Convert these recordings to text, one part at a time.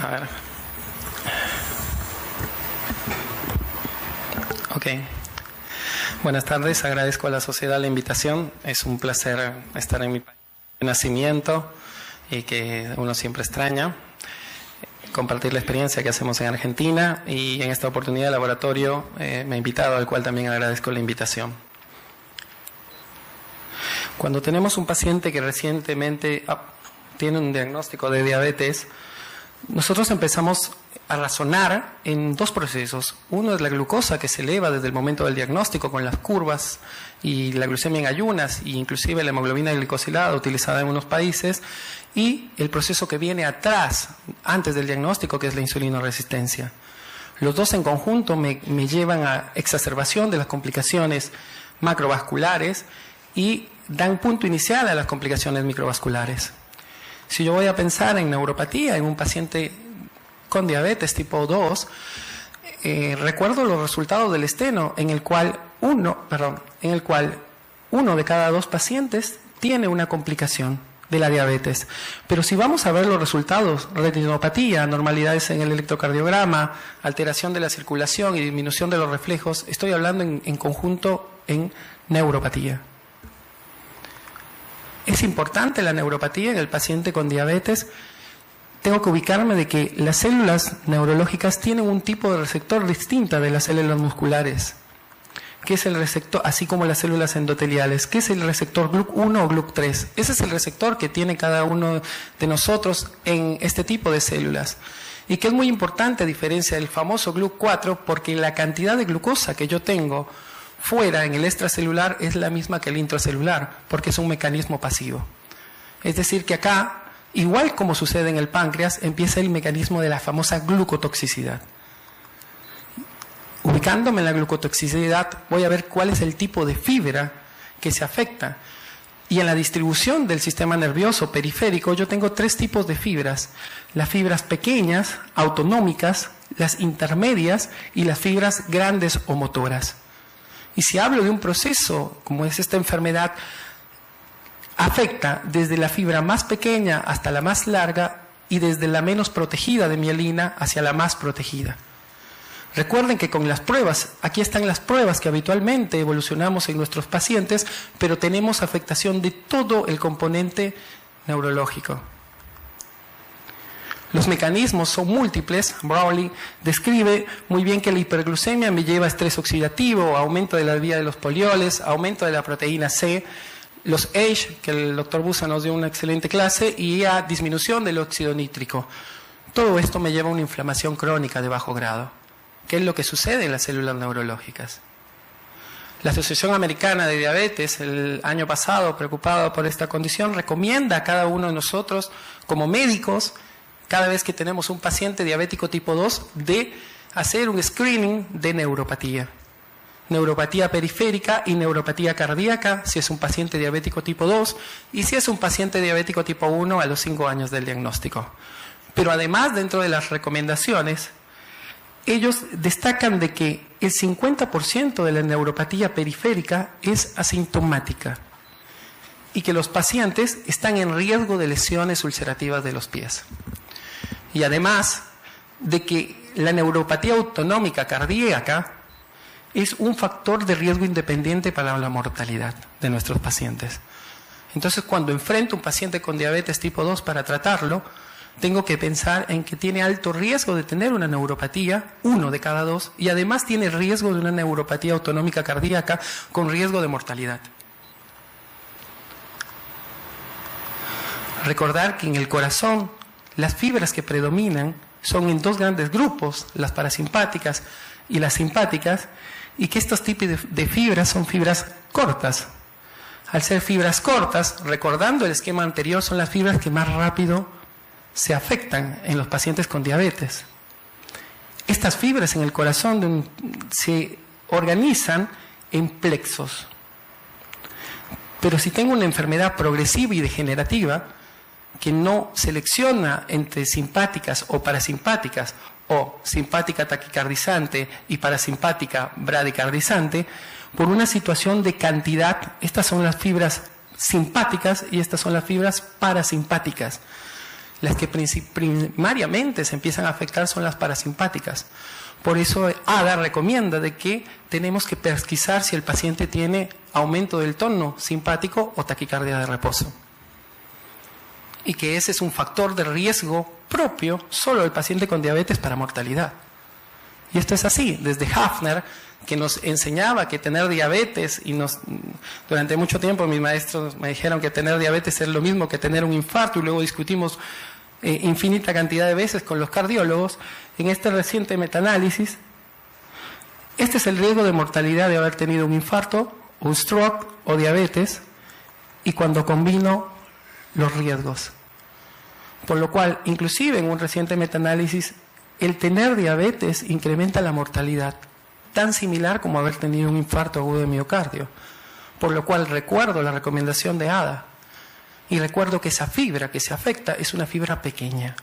A ver. Ok. Buenas tardes, agradezco a la sociedad la invitación. Es un placer estar en mi país de nacimiento y que uno siempre extraña. Compartir la experiencia que hacemos en Argentina, y en esta oportunidad el laboratorio me ha invitado, al cual también agradezco la invitación. Cuando tenemos un paciente que recientemente tiene un diagnóstico de diabetes, nosotros empezamos a razonar en dos procesos. Uno es la glucosa, que se eleva desde el momento del diagnóstico con las curvas, y la glucemia en ayunas, e inclusive la hemoglobina glicosilada utilizada en unos países, y el proceso que viene atrás, antes del diagnóstico, que es la insulinoresistencia. Los dos en conjunto me llevan a exacerbación de las complicaciones macrovasculares y dan punto inicial a las complicaciones microvasculares. Si yo voy a pensar en neuropatía en un paciente con diabetes tipo 2, recuerdo los resultados del esteno, en el cual uno de cada dos pacientes tiene una complicación de la diabetes. Pero si vamos a ver los resultados, retinopatía, anormalidades en el electrocardiograma, alteración de la circulación y disminución de los reflejos, estoy hablando en conjunto en neuropatía. Es importante la neuropatía en el paciente con diabetes. Tengo que ubicarme de que las células neurológicas tienen un tipo de receptor distinta de las células musculares, que es el receptor, así como las células endoteliales, que es el receptor GLUC1 o GLUC3. Ese es el receptor que tiene cada uno de nosotros en este tipo de células, y que es muy importante a diferencia del famoso GLUC4, porque la cantidad de glucosa que yo tengo fuera en el extracelular es la misma que el intracelular, porque es un mecanismo pasivo. Es decir, que acá, igual como sucede en el páncreas, empieza el mecanismo de la famosa glucotoxicidad. Ubicándome en la glucotoxicidad, voy a ver cuál es el tipo de fibra que se afecta. Y en la distribución del sistema nervioso periférico, yo tengo tres tipos de fibras: las fibras pequeñas, autonómicas, las intermedias y las fibras grandes o motoras. Y si hablo de un proceso como es esta enfermedad, afecta desde la fibra más pequeña hasta la más larga, y desde la menos protegida de mielina hacia la más protegida. Recuerden que con las pruebas, aquí están las pruebas que habitualmente evolucionamos en nuestros pacientes, pero tenemos afectación de todo el componente neurológico. Los mecanismos son múltiples. Brownlee describe muy bien que la hiperglucemia me lleva a estrés oxidativo, aumento de la vía de los polioles, aumento de la proteína C, los H, que el doctor Busa nos dio una excelente clase, y a disminución del óxido nítrico. Todo esto me lleva a una inflamación crónica de bajo grado, que es lo que sucede en las células neurológicas. La Asociación Americana de Diabetes, el año pasado, preocupada por esta condición, recomienda a cada uno de nosotros, como médicos, cada vez que tenemos un paciente diabético tipo 2, de hacer un screening de neuropatía. Neuropatía periférica y neuropatía cardíaca, si es un paciente diabético tipo 2, y si es un paciente diabético tipo 1 a los 5 años del diagnóstico. Pero además, dentro de las recomendaciones, ellos destacan de que el 50% de la neuropatía periférica es asintomática, y que los pacientes están en riesgo de lesiones ulcerativas de los pies. Y además de que la neuropatía autonómica cardíaca es un factor de riesgo independiente para la mortalidad de nuestros pacientes. Entonces, cuando enfrento a un paciente con diabetes tipo 2 para tratarlo, tengo que pensar en que tiene alto riesgo de tener una neuropatía, 1 de cada 2, y además tiene riesgo de una neuropatía autonómica cardíaca con riesgo de mortalidad. Recordar que en el corazón las fibras que predominan son en dos grandes grupos, las parasimpáticas y las simpáticas, y que estos tipos de fibras son fibras cortas. Al ser fibras cortas, recordando el esquema anterior, son las fibras que más rápido se afectan en los pacientes con diabetes. Estas fibras en el corazón se organizan en plexos. Pero si tengo una enfermedad progresiva y degenerativa que no selecciona entre simpáticas o parasimpáticas, o simpática taquicardizante y parasimpática bradicardizante, por una situación de cantidad, estas son las fibras simpáticas y estas son las fibras parasimpáticas. Las que primariamente se empiezan a afectar son las parasimpáticas. Por eso ADA recomienda de que tenemos que pesquisar si el paciente tiene aumento del tono simpático o taquicardia de reposo. Y que ese es un factor de riesgo propio solo del paciente con diabetes para mortalidad. Y esto es así, desde Hafner, que nos enseñaba que tener diabetes, y durante mucho tiempo mis maestros me dijeron que tener diabetes es lo mismo que tener un infarto, y luego discutimos infinita cantidad de veces con los cardiólogos. En este reciente metaanálisis, este es el riesgo de mortalidad de haber tenido un infarto, un stroke o diabetes, y cuando combino los riesgos. Por lo cual, inclusive en un reciente metaanálisis, el tener diabetes incrementa la mortalidad, tan similar como haber tenido un infarto agudo de miocardio. Por lo cual recuerdo la recomendación de ADA y recuerdo que esa fibra que se afecta es una fibra pequeña.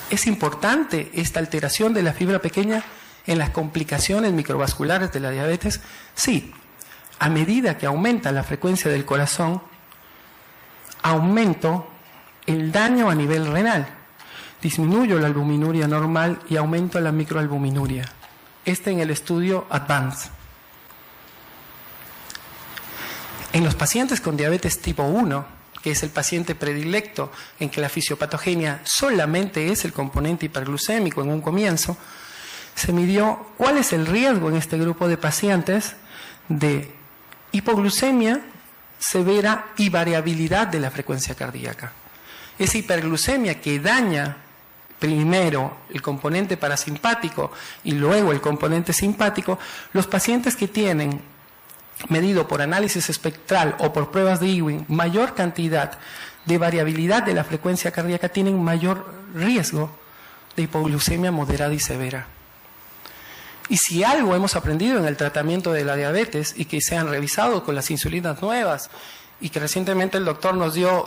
¿Es importante esta alteración de la fibra pequeña en las complicaciones microvasculares de la diabetes? Sí. A medida que aumenta la frecuencia del corazón, aumento el daño a nivel renal. Disminuyo la albuminuria normal y aumento la microalbuminuria. Este en el estudio Advance. En los pacientes con diabetes tipo 1, que es el paciente predilecto en que la fisiopatogenia solamente es el componente hiperglucémico en un comienzo, se midió cuál es el riesgo en este grupo de pacientes de hipoglucemia severa y variabilidad de la frecuencia cardíaca. Esa hiperglucemia que daña primero el componente parasimpático y luego el componente simpático, los pacientes que tienen medido por análisis espectral o por pruebas de Ewing mayor cantidad de variabilidad de la frecuencia cardíaca tienen mayor riesgo de hipoglucemia moderada y severa. Y si algo hemos aprendido en el tratamiento de la diabetes y que se han revisado con las insulinas nuevas y que recientemente el doctor nos dio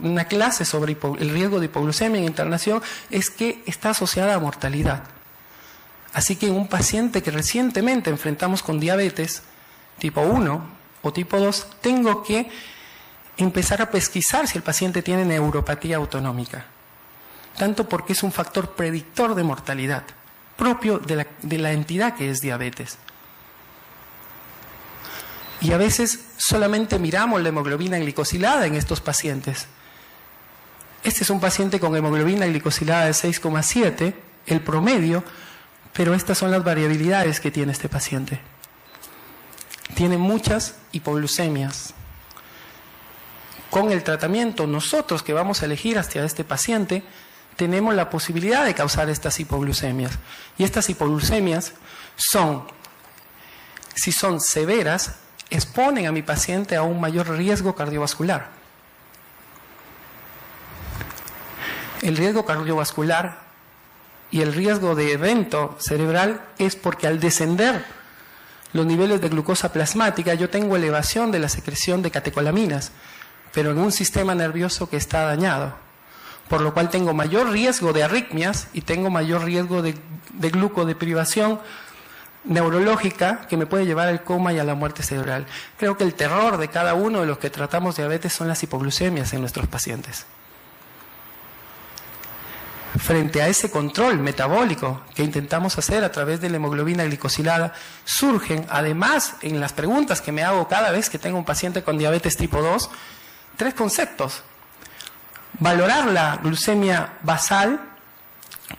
una clase sobre el riesgo de hipoglucemia en internación, es que está asociada a mortalidad. Así que en un paciente que recientemente enfrentamos con diabetes tipo 1 o tipo 2, tengo que empezar a pesquisar si el paciente tiene neuropatía autonómica, tanto porque es un factor predictor de mortalidad propio de la entidad que es diabetes. Y a veces solamente miramos la hemoglobina glicosilada en estos pacientes. Este es un paciente con hemoglobina glicosilada de 6,7, el promedio, pero estas son las variabilidades que tiene este paciente. Tiene muchas hipoglucemias. Con el tratamiento, nosotros que vamos a elegir hacia este paciente, tenemos la posibilidad de causar estas hipoglucemias. Y estas hipoglucemias si son severas, exponen a mi paciente a un mayor riesgo cardiovascular. El riesgo cardiovascular y el riesgo de evento cerebral es porque al descender los niveles de glucosa plasmática yo tengo elevación de la secreción de catecolaminas, pero en un sistema nervioso que está dañado, por lo cual tengo mayor riesgo de arritmias y tengo mayor riesgo de glucodeprivación neurológica que me puede llevar al coma y a la muerte cerebral. Creo que el terror de cada uno de los que tratamos diabetes son las hipoglucemias en nuestros pacientes. Frente a ese control metabólico que intentamos hacer a través de la hemoglobina glicosilada, surgen, además, en las preguntas que me hago cada vez que tengo un paciente con diabetes tipo 2, 3 conceptos. Valorar la glucemia basal,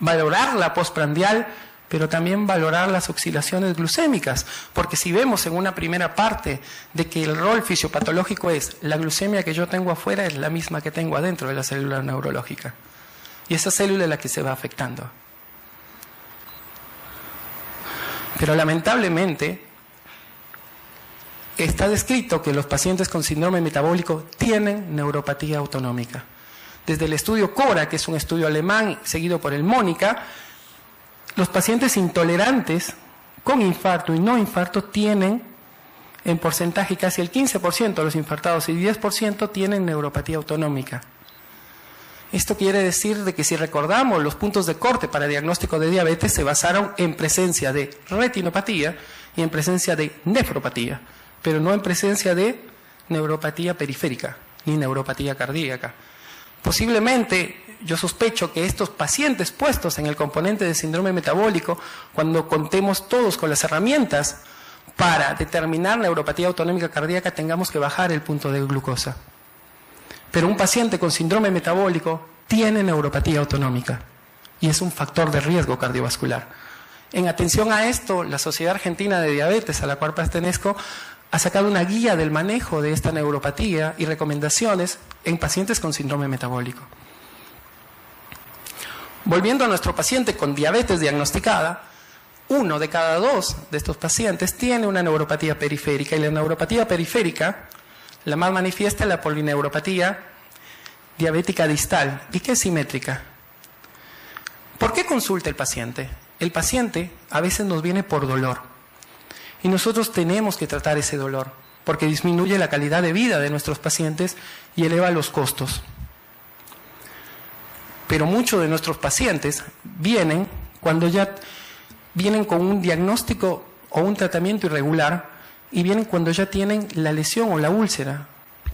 valorar la postprandial, pero también valorar las oscilaciones glucémicas, porque si vemos en una primera parte de que el rol fisiopatológico es la glucemia que yo tengo afuera es la misma que tengo adentro de la célula neurológica, y esa célula es la que se va afectando. Pero lamentablemente está descrito que los pacientes con síndrome metabólico tienen neuropatía autonómica. Desde el estudio CORA, que es un estudio alemán seguido por el MONICA, los pacientes intolerantes con infarto y no infarto tienen en porcentaje casi el 15% de los infartados y 10% tienen neuropatía autonómica. Esto quiere decir de que si recordamos los puntos de corte para diagnóstico de diabetes se basaron en presencia de retinopatía y en presencia de nefropatía, pero no en presencia de neuropatía periférica ni neuropatía cardíaca. Posiblemente, yo sospecho que estos pacientes puestos en el componente de síndrome metabólico, cuando contemos todos con las herramientas para determinar neuropatía autonómica cardíaca, tengamos que bajar el punto de glucosa. Pero un paciente con síndrome metabólico tiene neuropatía autonómica y es un factor de riesgo cardiovascular. En atención a esto, la Sociedad Argentina de Diabetes, a la cual pertenezco, ha sacado una guía del manejo de esta neuropatía y recomendaciones en pacientes con síndrome metabólico. Volviendo a nuestro paciente con diabetes diagnosticada, 1 de cada 2 de estos pacientes tiene una neuropatía periférica, y la neuropatía periférica, la más manifiesta es la polineuropatía diabética distal, y que es simétrica. ¿Por qué consulta el paciente? El paciente a veces nos viene por dolor, y nosotros tenemos que tratar ese dolor, porque disminuye la calidad de vida de nuestros pacientes y eleva los costos. Pero muchos de nuestros pacientes vienen con un diagnóstico o un tratamiento irregular, y vienen cuando ya tienen la lesión o la úlcera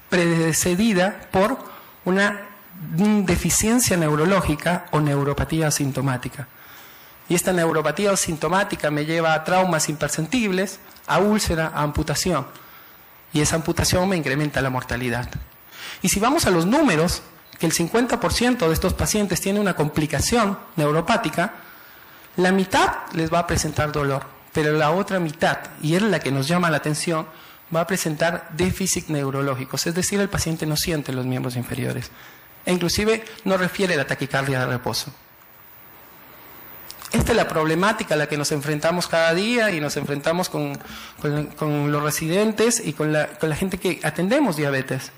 precedida por una deficiencia neurológica o neuropatía asintomática. Y esta neuropatía asintomática me lleva a traumas imperceptibles, a úlcera, a amputación. Y esa amputación me incrementa la mortalidad. Y si vamos a los números, que el 50% de estos pacientes tiene una complicación neuropática, la mitad les va a presentar dolor, pero la otra mitad, y es la que nos llama la atención, va a presentar déficit neurológicos, es decir, el paciente no siente los miembros inferiores, e inclusive no refiere la taquicardia de reposo. Esta es la problemática a la que nos enfrentamos cada día, y nos enfrentamos con los residentes y con la gente que atendemos diabetes.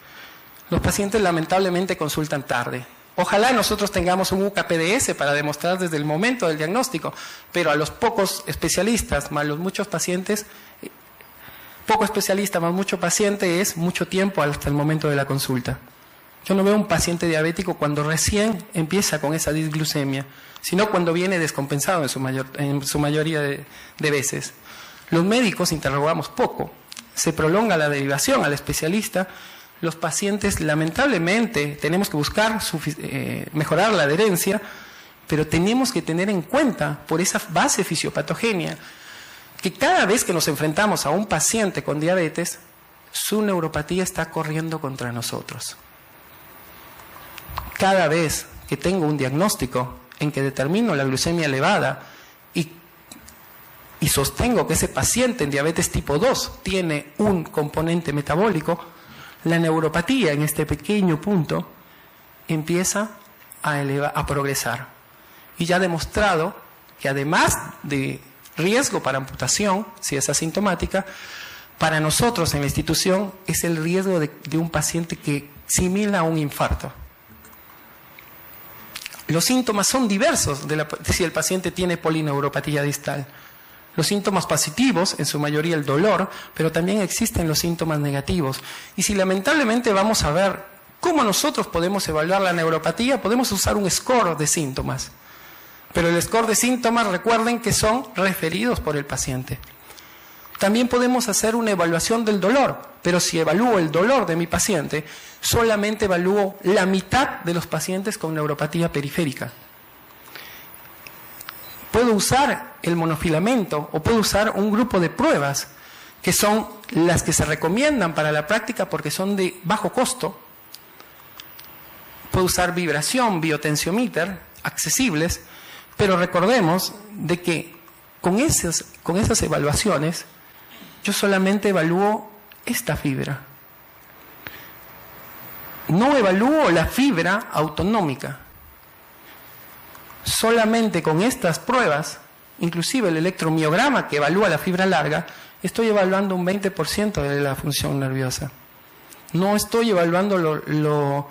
Los pacientes lamentablemente consultan tarde. Ojalá nosotros tengamos un UKPDS para demostrar desde el momento del diagnóstico, pero a los pocos especialistas más los muchos pacientes, poco especialista más mucho paciente, es mucho tiempo hasta el momento de la consulta. Yo no veo un paciente diabético cuando recién empieza con esa disglucemia, sino cuando viene descompensado en su mayoría de veces. Los médicos interrogamos poco, se prolonga la derivación al especialista. Los pacientes, lamentablemente, tenemos que buscar mejorar la adherencia, pero tenemos que tener en cuenta, por esa base fisiopatogenia, que cada vez que nos enfrentamos a un paciente con diabetes, su neuropatía está corriendo contra nosotros. Cada vez que tengo un diagnóstico en que determino la glucemia elevada y sostengo que ese paciente en diabetes tipo 2 tiene un componente metabólico, la neuropatía en este pequeño punto empieza a progresar. Y ya ha demostrado que además de riesgo para amputación, si es asintomática, para nosotros en la institución es el riesgo de un paciente que simila a un infarto. Los síntomas son diversos si el paciente tiene polineuropatía distal. Los síntomas positivos, en su mayoría el dolor, pero también existen los síntomas negativos. Y si lamentablemente vamos a ver cómo nosotros podemos evaluar la neuropatía, podemos usar un score de síntomas. Pero el score de síntomas, recuerden que son referidos por el paciente. También podemos hacer una evaluación del dolor, pero si evalúo el dolor de mi paciente, solamente evalúo la mitad de los pacientes con neuropatía periférica. Puedo usar el monofilamento o puedo usar un grupo de pruebas que son las que se recomiendan para la práctica porque son de bajo costo. Puedo usar vibración, biotensiomíter, accesibles, pero recordemos de que con esas evaluaciones yo solamente evalúo esta fibra. No evalúo la fibra autonómica. Solamente con estas pruebas, inclusive el electromiograma que evalúa la fibra larga, estoy evaluando un 20% de la función nerviosa. No estoy evaluando lo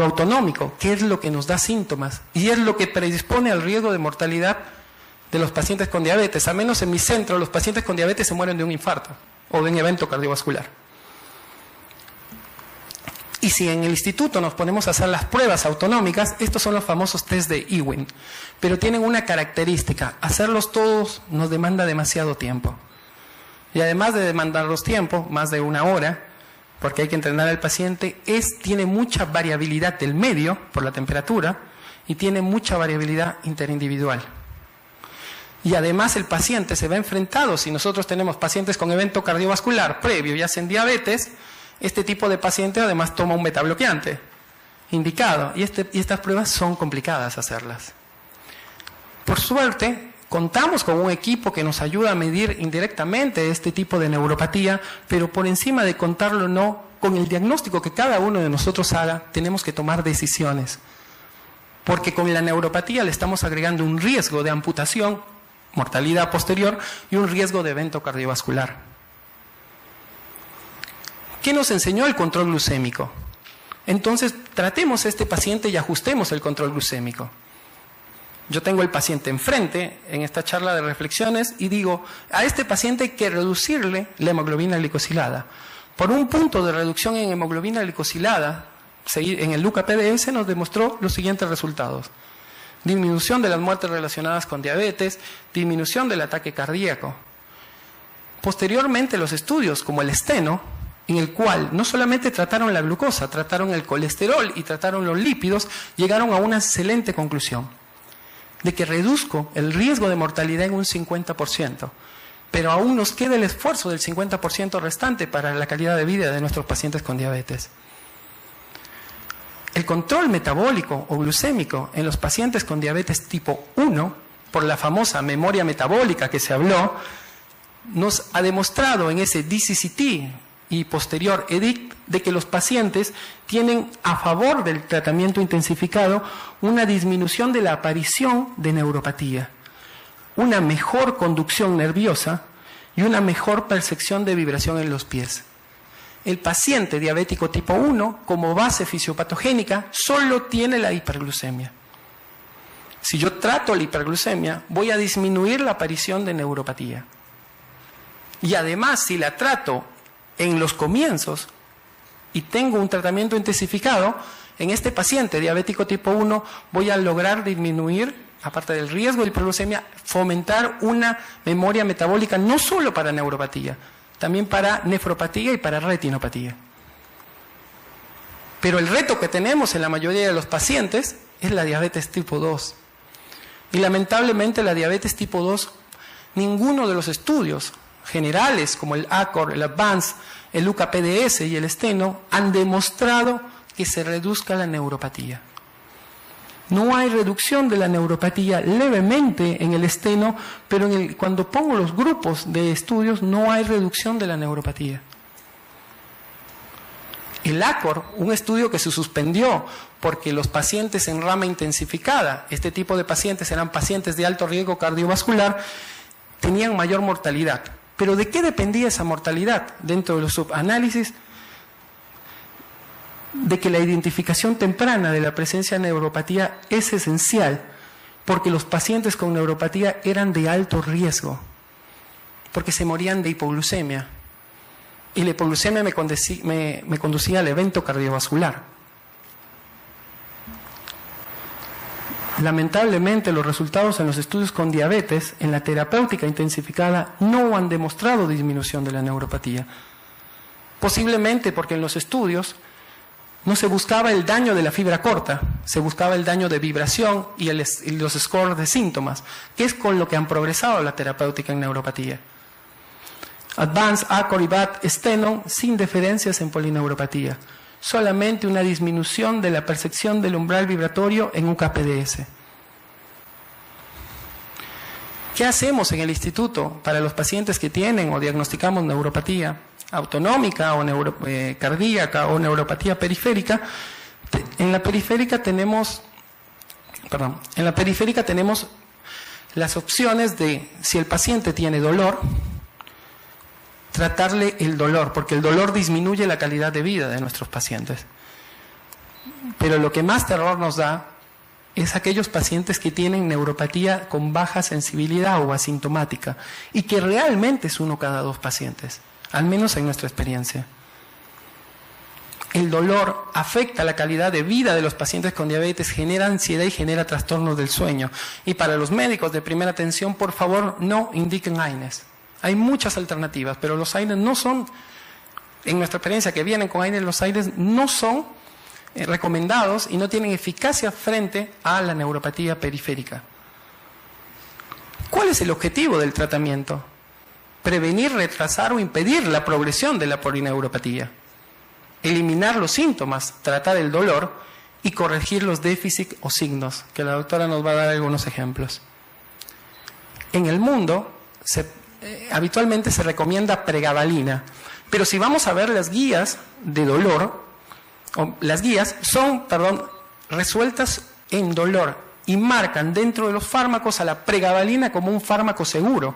autonómico, que es lo que nos da síntomas y es lo que predispone al riesgo de mortalidad de los pacientes con diabetes. Al menos en mi centro, los pacientes con diabetes se mueren de un infarto o de un evento cardiovascular. Y si en el instituto nos ponemos a hacer las pruebas autonómicas, estos son los famosos test de Ewing, pero tienen una característica: hacerlos todos nos demanda demasiado tiempo. Y además de demandarlos tiempo, más de una hora, porque hay que entrenar al paciente, tiene mucha variabilidad del medio por la temperatura y tiene mucha variabilidad interindividual. Y además el paciente se ve enfrentado, si nosotros tenemos pacientes con evento cardiovascular previo y hacen diabetes, este tipo de paciente además toma un betabloqueante indicado, y estas pruebas son complicadas hacerlas. Por suerte, contamos con un equipo que nos ayuda a medir indirectamente este tipo de neuropatía, pero por encima de contarlo no, con el diagnóstico que cada uno de nosotros haga, tenemos que tomar decisiones. Porque con la neuropatía le estamos agregando un riesgo de amputación, mortalidad posterior, y un riesgo de evento cardiovascular. ¿Qué nos enseñó el control glucémico? Entonces, tratemos a este paciente y ajustemos el control glucémico. Yo tengo el paciente enfrente en esta charla de reflexiones y digo, a este paciente hay que reducirle la hemoglobina glicosilada. Por un punto de reducción en hemoglobina glicosilada, en el LUCA-PDS nos demostró los siguientes resultados. Disminución de las muertes relacionadas con diabetes, disminución del ataque cardíaco. Posteriormente los estudios como el esteno, en el cual no solamente trataron la glucosa, trataron el colesterol y trataron los lípidos, llegaron a una excelente conclusión, de que reduzco el riesgo de mortalidad en un 50%, pero aún nos queda el esfuerzo del 50% restante para la calidad de vida de nuestros pacientes con diabetes. El control metabólico o glucémico en los pacientes con diabetes tipo 1, por la famosa memoria metabólica que se habló, nos ha demostrado en ese DCCT y posterior EDICT de que los pacientes tienen a favor del tratamiento intensificado una disminución de la aparición de neuropatía, una mejor conducción nerviosa y una mejor percepción de vibración en los pies. El paciente diabético tipo 1, como base fisiopatogénica, solo tiene la hiperglucemia. Si yo trato la hiperglucemia, voy a disminuir la aparición de neuropatía. Y además, si la trato en los comienzos y tengo un tratamiento intensificado, en este paciente diabético tipo 1 voy a lograr disminuir, aparte del riesgo de hiperglucemia, fomentar una memoria metabólica no solo para neuropatía, también para nefropatía y para retinopatía. Pero el reto que tenemos en la mayoría de los pacientes es la diabetes tipo 2. Y lamentablemente la diabetes tipo 2, ninguno de los estudios generales como el ACOR, el ADVANCE, el LUCA-PDS y el esteno han demostrado que se reduzca la neuropatía. No hay reducción de la neuropatía levemente en el esteno, pero cuando pongo los grupos de estudios no hay reducción de la neuropatía. El ACOR, un estudio que se suspendió porque los pacientes en rama intensificada, este tipo de pacientes eran pacientes de alto riesgo cardiovascular, tenían mayor mortalidad. ¿Pero de qué dependía esa mortalidad? Dentro de los subanálisis, de que la identificación temprana de la presencia de neuropatía es esencial, porque los pacientes con neuropatía eran de alto riesgo, porque se morían de hipoglucemia, y la hipoglucemia me conducía al evento cardiovascular. Lamentablemente, los resultados en los estudios con diabetes, en la terapéutica intensificada, no han demostrado disminución de la neuropatía. Posiblemente porque en los estudios no se buscaba el daño de la fibra corta, se buscaba el daño de vibración y los scores de síntomas, que es con lo que han progresado la terapéutica en neuropatía. ADVANCE, ACOR y BAT, esteno, sin diferencias en polineuropatía. Solamente una disminución de la percepción del umbral vibratorio en UCA-PDS. ¿Qué hacemos en el instituto para los pacientes que tienen o diagnosticamos neuropatía autonómica o cardíaca o neuropatía periférica? En la periférica tenemos las opciones de, si el paciente tiene dolor, tratarle el dolor, porque el dolor disminuye la calidad de vida de nuestros pacientes. Pero lo que más terror nos da es aquellos pacientes que tienen neuropatía con baja sensibilidad o asintomática, y que realmente es 1 cada 2 pacientes, al menos en nuestra experiencia. El dolor afecta la calidad de vida de los pacientes con diabetes, genera ansiedad y genera trastornos del sueño. Y para los médicos de primera atención, por favor, no indiquen AINES. Hay muchas alternativas, pero los AINES no son en nuestra experiencia, que vienen con aire en los aires, no son recomendados y no tienen eficacia frente a la neuropatía periférica. ¿Cuál es el objetivo del tratamiento? Prevenir, retrasar o impedir la progresión de la polineuropatía, eliminar los síntomas, tratar el dolor y corregir los déficits o signos, que la doctora nos va a dar algunos ejemplos. En el mundo, habitualmente se recomienda pregabalina, pero si vamos a ver las guías de dolor, las guías son, resueltas en dolor y marcan dentro de los fármacos a la pregabalina como un fármaco seguro.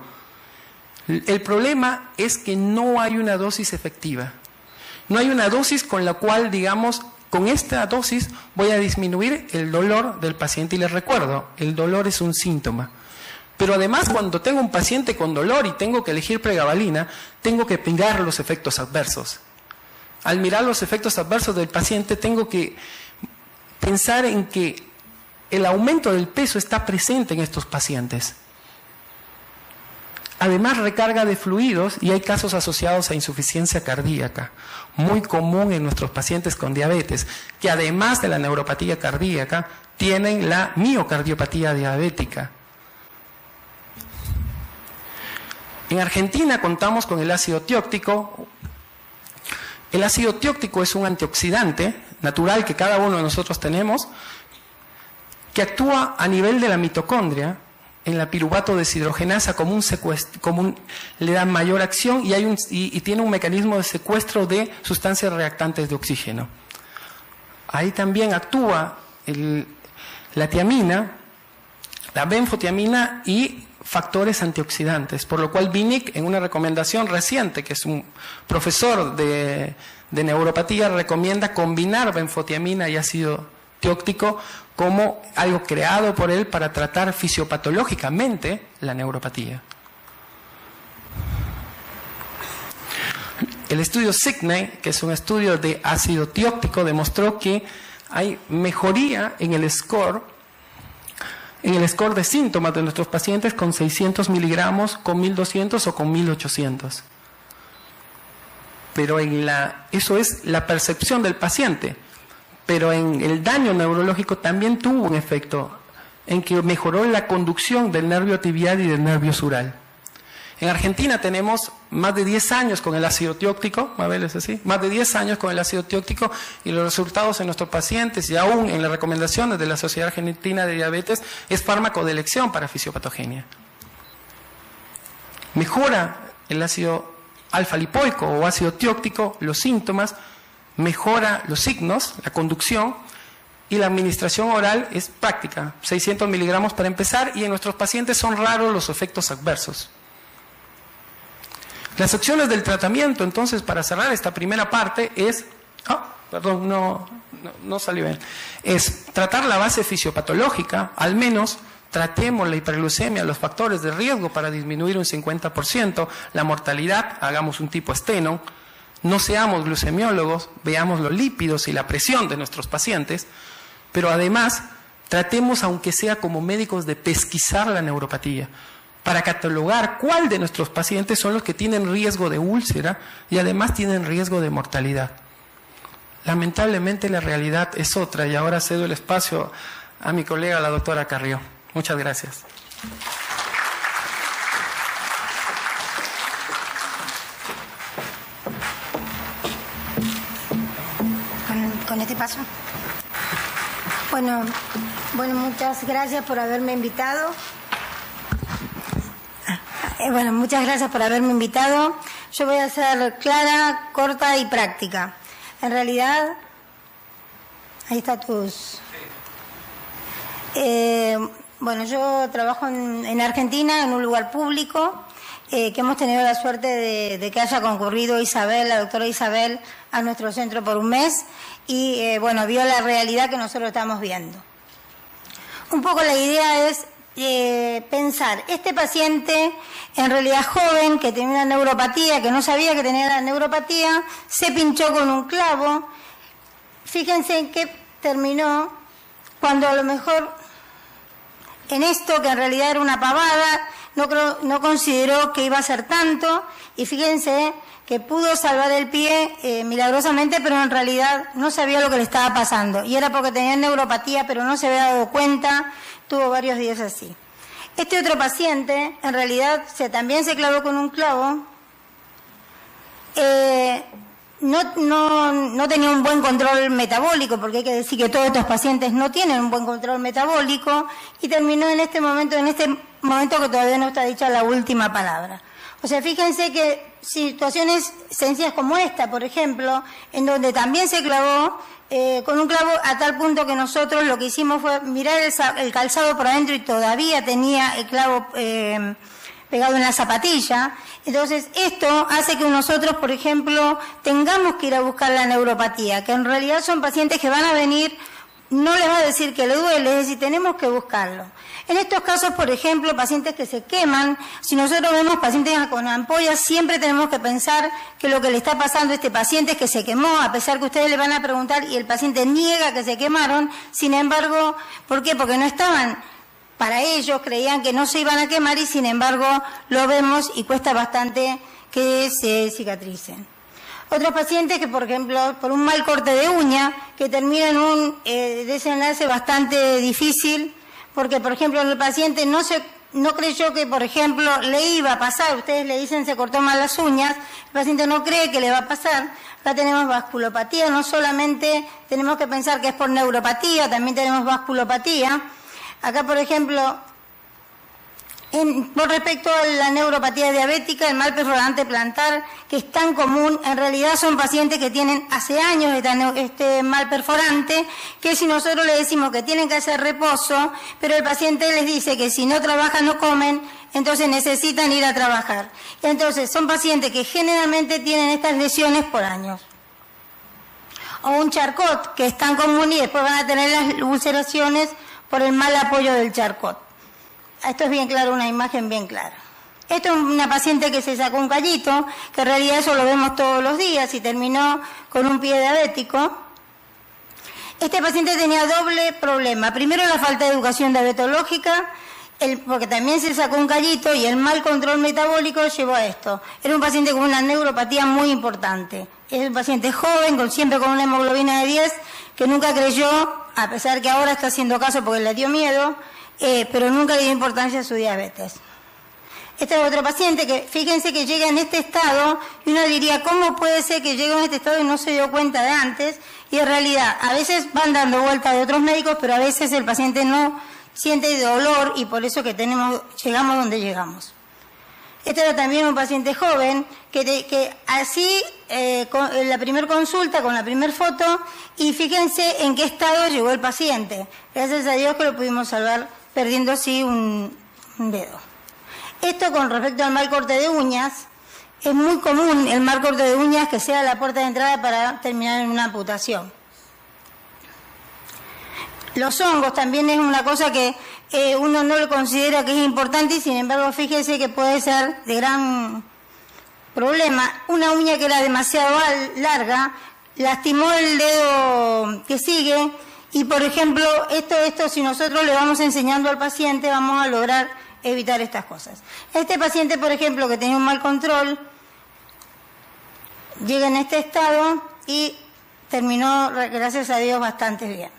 El problema es que no hay una dosis efectiva. No hay una dosis con la cual, digamos, con esta dosis voy a disminuir el dolor del paciente. Y les recuerdo, el dolor es un síntoma. Pero además, cuando tengo un paciente con dolor y tengo que elegir pregabalina, tengo que mirar los efectos adversos. Al mirar los efectos adversos del paciente, tengo que pensar en que el aumento del peso está presente en estos pacientes. Además, recarga de fluidos y hay casos asociados a insuficiencia cardíaca, muy común en nuestros pacientes con diabetes, que además de la neuropatía cardíaca, tienen la miocardiopatía diabética. En Argentina contamos con el ácido tióctico. El ácido tióctico es un antioxidante natural que cada uno de nosotros tenemos, que actúa a nivel de la mitocondria, en la piruvato deshidrogenasa le da mayor acción y tiene un mecanismo de secuestro de sustancias reactantes de oxígeno. Ahí también actúa la tiamina, la benfotiamina y factores antioxidantes, por lo cual Vinick, en una recomendación reciente, que es un profesor de neuropatía, recomienda combinar benfotiamina y ácido tióctico como algo creado por él para tratar fisiopatológicamente la neuropatía. El estudio Signey, que es un estudio de ácido tióctico, demostró que hay mejoría en el score de síntomas de nuestros pacientes con 600 miligramos, con 1200 o con 1800. Pero eso es la percepción del paciente. Pero en el daño neurológico también tuvo un efecto en que mejoró la conducción del nervio tibial y del nervio sural. En Argentina tenemos más de 10 años con el ácido tióctico, Mabel, ¿es así? Más de 10 años con el ácido tióctico y los resultados en nuestros pacientes y aún en las recomendaciones de la Sociedad Argentina de Diabetes es fármaco de elección para fisiopatogenia. Mejora el ácido alfa-lipoico o ácido tióctico los síntomas, mejora los signos, la conducción, y la administración oral es práctica, 600 miligramos para empezar, y en nuestros pacientes son raros los efectos adversos. Las opciones del tratamiento, entonces, para cerrar esta primera parte, es es tratar la base fisiopatológica, al menos tratemos la hiperglucemia, los factores de riesgo para disminuir un 50%, la mortalidad, hagamos un tipo esteno, no seamos glucemiólogos, veamos los lípidos y la presión de nuestros pacientes, pero además tratemos, aunque sea como médicos, de pesquisar la neuropatía, para catalogar cuál de nuestros pacientes son los que tienen riesgo de úlcera y además tienen riesgo de mortalidad. Lamentablemente la realidad es otra y ahora cedo el espacio a mi colega, la doctora Carrió. Muchas gracias. Con este paso. Bueno, muchas gracias por haberme invitado. Muchas gracias por haberme invitado. Yo voy a ser clara, corta y práctica. En realidad, ahí está tus... yo trabajo en Argentina, en un lugar público, que hemos tenido la suerte de que haya concurrido Isabel, la doctora Isabel, a nuestro centro por un mes y, vio la realidad que nosotros estamos viendo. Un poco la idea es pensar, este paciente en realidad joven que tenía una neuropatía, que no sabía que tenía la neuropatía, se pinchó con un clavo. Fíjense en qué terminó, cuando a lo mejor en esto que en realidad era una pavada, no consideró que iba a ser tanto, y fíjense que pudo salvar el pie milagrosamente, pero en realidad no sabía lo que le estaba pasando. Y era porque tenía neuropatía, pero no se había dado cuenta, tuvo varios días así. Este otro paciente, en realidad, también se clavó con un clavo. No tenía un buen control metabólico, porque hay que decir que todos estos pacientes no tienen un buen control metabólico, y terminó en este momento que todavía no está dicha la última palabra. O sea, fíjense que situaciones sencillas como esta, por ejemplo, en donde también se clavó con un clavo a tal punto que nosotros lo que hicimos fue mirar el calzado por adentro y todavía tenía el clavo pegado en la zapatilla. Entonces, esto hace que nosotros, por ejemplo, tengamos que ir a buscar la neuropatía, que en realidad son pacientes que van a venir, no les va a decir que le duele, es decir, tenemos que buscarlo. En estos casos, por ejemplo, pacientes que se queman, si nosotros vemos pacientes con ampollas, siempre tenemos que pensar que lo que le está pasando a este paciente es que se quemó, a pesar que ustedes le van a preguntar y el paciente niega que se quemaron. Sin embargo, ¿por qué? Porque no estaban, para ellos creían que no se iban a quemar y sin embargo lo vemos y cuesta bastante que se cicatricen. Otros pacientes que, por ejemplo, por un mal corte de uña, que termina en un desenlace bastante difícil, porque, por ejemplo, el paciente no creyó que, por ejemplo, le iba a pasar. Ustedes le dicen se cortó mal las uñas, el paciente no cree que le va a pasar. Acá tenemos vasculopatía, no solamente tenemos que pensar que es por neuropatía, también tenemos vasculopatía. Acá, por ejemplo, por respecto a la neuropatía diabética, el mal perforante plantar, que es tan común, en realidad son pacientes que tienen hace años este mal perforante, que si nosotros le decimos que tienen que hacer reposo, pero el paciente les dice que si no trabajan no comen, entonces necesitan ir a trabajar. Entonces son pacientes que generalmente tienen estas lesiones por años. O un Charcot, que es tan común y después van a tener las ulceraciones por el mal apoyo del Charcot. Esto es bien claro, una imagen bien clara. Esto es una paciente que se sacó un callito, que en realidad eso lo vemos todos los días y terminó con un pie diabético. Este paciente tenía doble problema. Primero, la falta de educación diabetológica, porque también se sacó un callito y el mal control metabólico llevó a esto. Era un paciente con una neuropatía muy importante. Es un paciente joven, siempre con una hemoglobina de 10, que nunca creyó, a pesar que ahora está haciendo caso porque le dio miedo, pero nunca le dio importancia a su diabetes. Este es otro paciente que, fíjense que llega en este estado, y uno diría, ¿cómo puede ser que llegue en este estado y no se dio cuenta de antes? Y en realidad, a veces van dando vueltas de otros médicos, pero a veces el paciente no siente dolor y por eso que llegamos donde llegamos. Este era también un paciente joven que así, con la primera consulta, con la primera foto, y fíjense en qué estado llegó el paciente. Gracias a Dios que lo pudimos salvar perdiendo así un dedo. Esto con respecto al mal corte de uñas, es muy común el mal corte de uñas que sea la puerta de entrada para terminar en una amputación. Los hongos también es una cosa que uno no lo considera que es importante y sin embargo fíjese que puede ser de gran problema. Una uña que era demasiado larga lastimó el dedo que sigue y por ejemplo esto si nosotros le vamos enseñando al paciente vamos a lograr evitar estas cosas. Este paciente por ejemplo que tenía un mal control llega en este estado y terminó gracias a Dios bastante bien.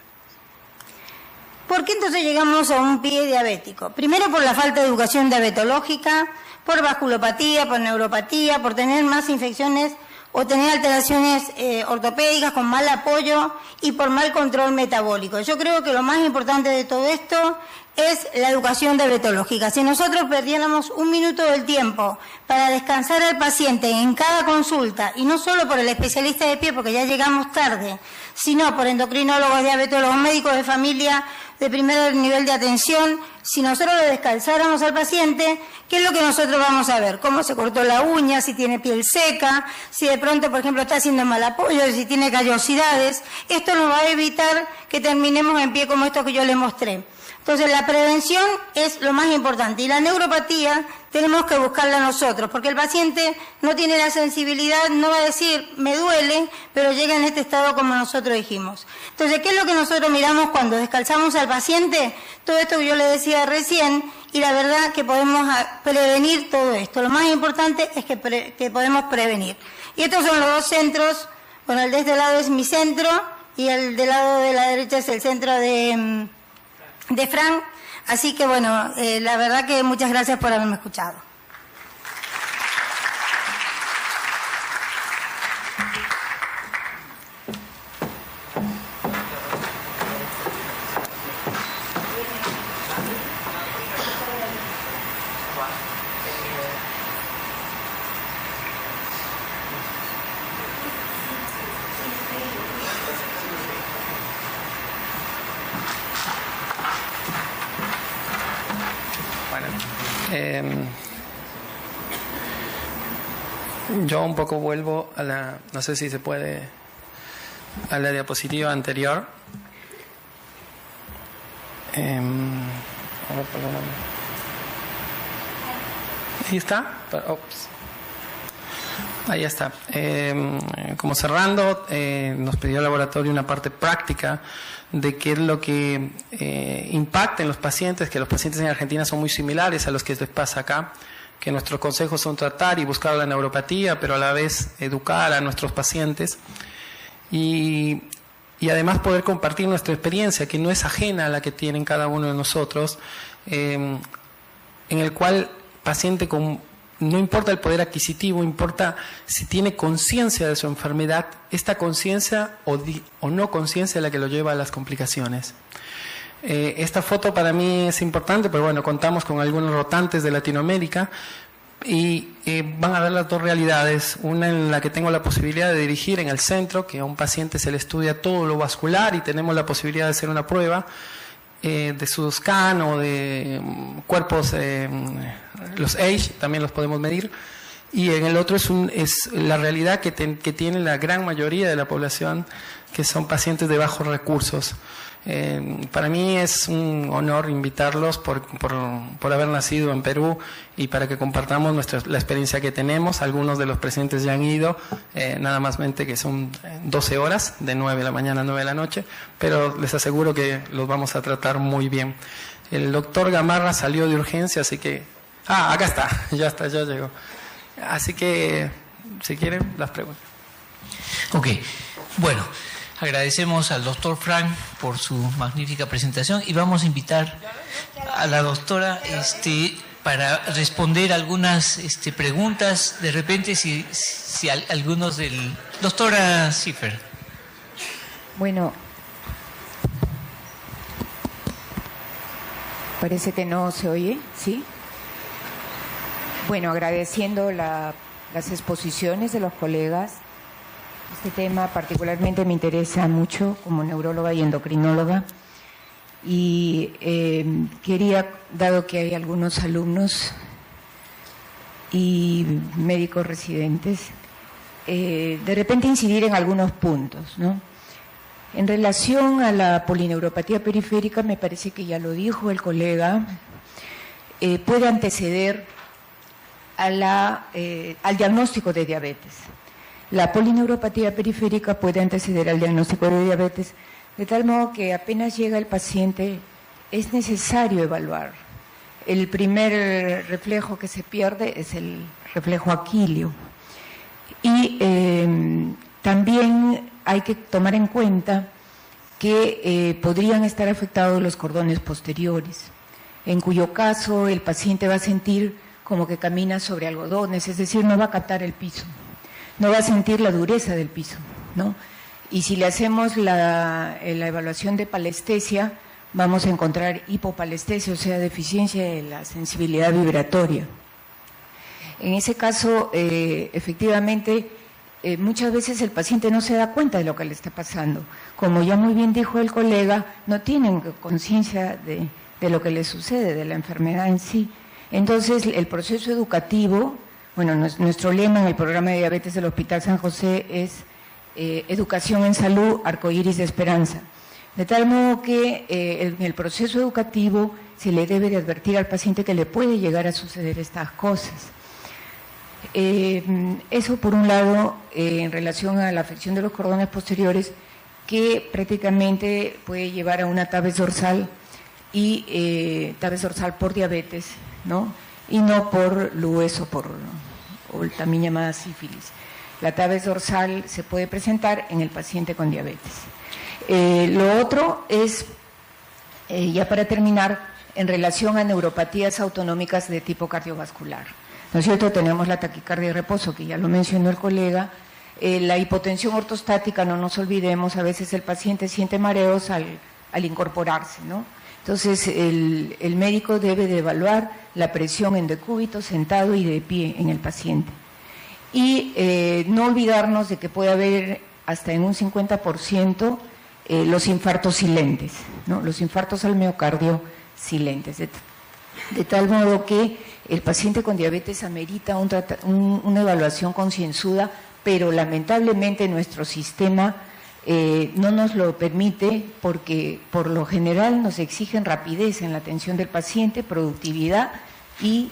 ¿Por qué entonces llegamos a un pie diabético? Primero por la falta de educación diabetológica, por vasculopatía, por neuropatía, por tener más infecciones o tener alteraciones ortopédicas con mal apoyo y por mal control metabólico. Yo creo que lo más importante de todo esto es la educación diabetológica. Si nosotros perdiéramos un minuto del tiempo para descansar al paciente en cada consulta, y no solo por el especialista de pie, porque ya llegamos tarde, sino por endocrinólogos, diabetólogos, médicos de familia de primer nivel de atención, si nosotros le descansáramos al paciente, ¿qué es lo que nosotros vamos a ver? Cómo se cortó la uña, si tiene piel seca, si de pronto, por ejemplo, está haciendo mal apoyo, si tiene callosidades. Esto nos va a evitar que terminemos en pie como esto que yo les mostré. Entonces, la prevención es lo más importante. Y la neuropatía tenemos que buscarla nosotros, porque el paciente no tiene la sensibilidad, no va a decir, me duele, pero llega en este estado como nosotros dijimos. Entonces, ¿qué es lo que nosotros miramos cuando descalzamos al paciente? Todo esto que yo le decía recién, y la verdad que podemos prevenir todo esto. Lo más importante es que podemos prevenir. Y estos son los dos centros, bueno, el de este lado es mi centro, y el del lado de la derecha es el centro de Fran. Así que bueno, la verdad que muchas gracias por haberme escuchado. Yo un poco vuelvo a no sé si se puede, a la diapositiva anterior. Ahí está. Ahí está. Como cerrando, nos pidió el laboratorio una parte práctica de qué es lo que impacta en los pacientes, que los pacientes en Argentina son muy similares a los que les pasa acá, que nuestros consejos son tratar y buscar la neuropatía, pero a la vez educar a nuestros pacientes y además poder compartir nuestra experiencia, que no es ajena a la que tienen cada uno de nosotros, en el cual paciente no importa el poder adquisitivo, importa si tiene conciencia de su enfermedad, esta conciencia o no conciencia es la que lo lleva a las complicaciones. Esta foto para mí es importante, pero bueno, contamos con algunos rotantes de Latinoamérica y van a ver las dos realidades, una en la que tengo la posibilidad de dirigir en el centro, que a un paciente se le estudia todo lo vascular y tenemos la posibilidad de hacer una prueba de su scan o de cuerpos, los age también los podemos medir, y en el otro es la realidad que tiene la gran mayoría de la población, que son pacientes de bajos recursos. Para mí es un honor invitarlos por haber nacido en Perú y para que compartamos la experiencia que tenemos. Algunos de los presentes ya han ido, nada más que son 12 horas, de 9 de la mañana a 9 de la noche, pero les aseguro que los vamos a tratar muy bien. El doctor Gamarra salió de urgencia, así que... acá está, ya llegó. Así que, si quieren, las preguntas. Ok, bueno, agradecemos al doctor Frank por su magnífica presentación y vamos a invitar a la doctora para responder algunas preguntas, de repente si algunos del... Doctora Schiffer. Bueno, parece que no se oye, ¿sí? Bueno, agradeciendo las exposiciones de los colegas. Este tema particularmente me interesa mucho como neuróloga y endocrinóloga y quería, dado que hay algunos alumnos y médicos residentes, de repente incidir en algunos puntos, ¿no? En relación a la polineuropatía periférica, me parece que ya lo dijo el colega, puede anteceder al diagnóstico de diabetes. La polineuropatía periférica puede anteceder al diagnóstico de diabetes, de tal modo que apenas llega el paciente es necesario evaluar. El primer reflejo que se pierde es el reflejo aquileo. Y también hay que tomar en cuenta que podrían estar afectados los cordones posteriores, en cuyo caso el paciente va a sentir como que camina sobre algodones, es decir, no va a captar el piso, no va a sentir la dureza del piso, ¿no? Y si le hacemos la evaluación de palestesia, vamos a encontrar hipopalestesia, o sea, deficiencia de la sensibilidad vibratoria. En ese caso, efectivamente, muchas veces el paciente no se da cuenta de lo que le está pasando. Como ya muy bien dijo el colega, no tienen conciencia de lo que le sucede, de la enfermedad en sí. Entonces, el proceso educativo, bueno, nuestro lema en el programa de diabetes del Hospital San José es educación en salud, arcoíris de esperanza. De tal modo que en el proceso educativo se le debe de advertir al paciente que le puede llegar a suceder estas cosas. Eso por un lado en relación a la afección de los cordones posteriores, que prácticamente puede llevar a una tabes dorsal y tabes dorsal por diabetes, ¿no? Y no por LUES o también llamada sífilis. La tabes dorsal se puede presentar en el paciente con diabetes. Lo otro es, ya para terminar, en relación a neuropatías autonómicas de tipo cardiovascular. ¿No es cierto? Tenemos la taquicardia de reposo, que ya lo mencionó el colega, la hipotensión ortostática, no nos olvidemos, a veces el paciente siente mareos al incorporarse, ¿no? Entonces, el médico debe de evaluar la presión en decúbito, sentado y de pie en el paciente. Y no olvidarnos de que puede haber hasta en un 50% los infartos silentes, ¿no? Los infartos al miocardio silentes, de tal modo que el paciente con diabetes amerita una evaluación concienzuda, pero lamentablemente nuestro sistema no nos lo permite, porque por lo general nos exigen rapidez en la atención del paciente, productividad, y